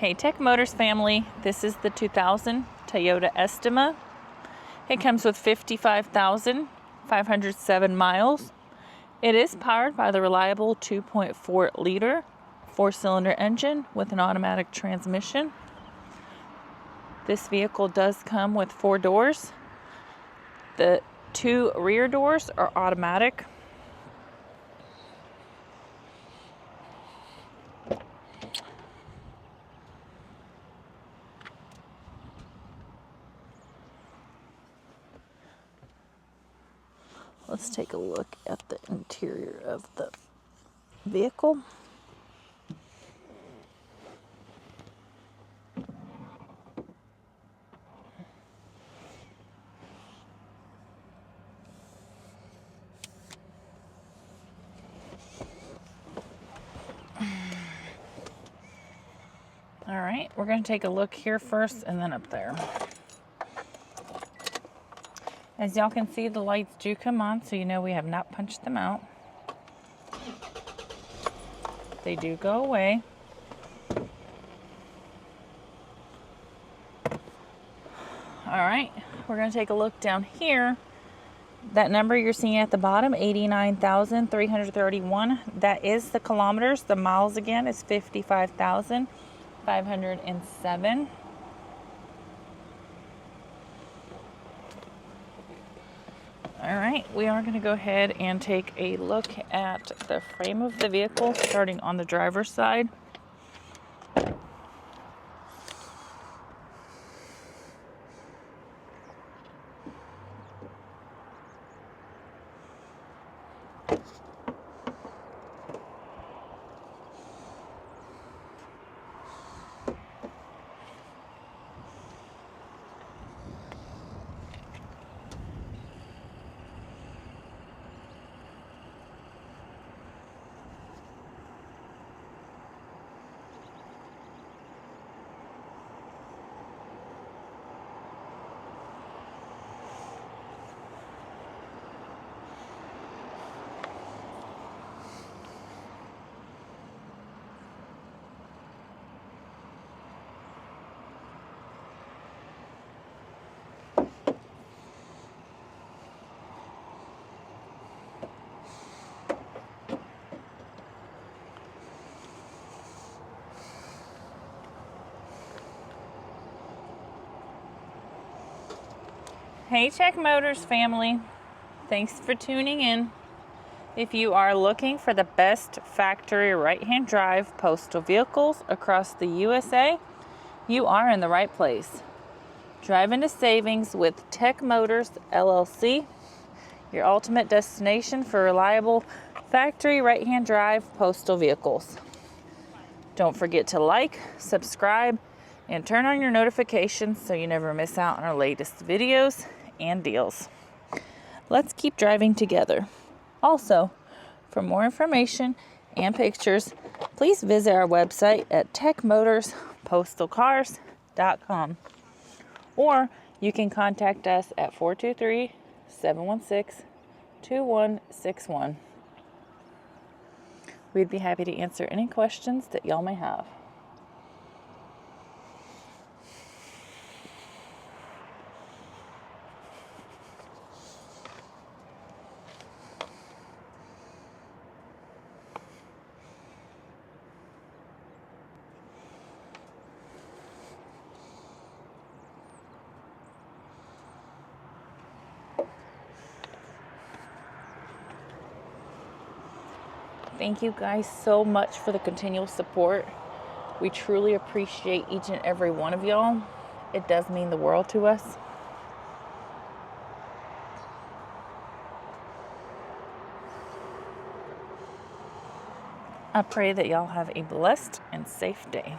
Hey Tech Motors family, this is the 2000 Toyota Estima. It comes with 55,507 miles. It is powered by the reliable 2.4 liter 4-cylinder engine with an automatic transmission. This vehicle does come with 4 doors. The 2 rear doors are automatic. Let's take a look at the interior of the vehicle. All right, we're going to take a look here first and then up there. As y'all can see, the lights do come on, so you know we have not punched them out. They do go away. All right, we're going to take a look down here. That number you're seeing at the bottom, 89,331, that is the kilometers. The miles again is 55,507. All right, we are going to go ahead and take a look at the frame of the vehicle, starting on the driver's side. Hey Tech Motors family, thanks for tuning in. If you are looking for the best factory right-hand drive postal vehicles across the USA, you are in the right place. Drive into savings with Tech Motors LLC, your ultimate destination for reliable factory right-hand drive postal vehicles. Don't forget to like, subscribe, and turn on your notifications so you never miss out on our latest videos and deals. Let's keep driving together. Also, for more information and pictures, please visit our website at techmotorspostalcars.com, or you can contact us at 423-716-2161. We'd be happy to answer any questions that y'all may have. Thank you guys so much for the continual support. We truly appreciate each and every one of y'all. It does mean the world to us. I pray that y'all have a blessed and safe day.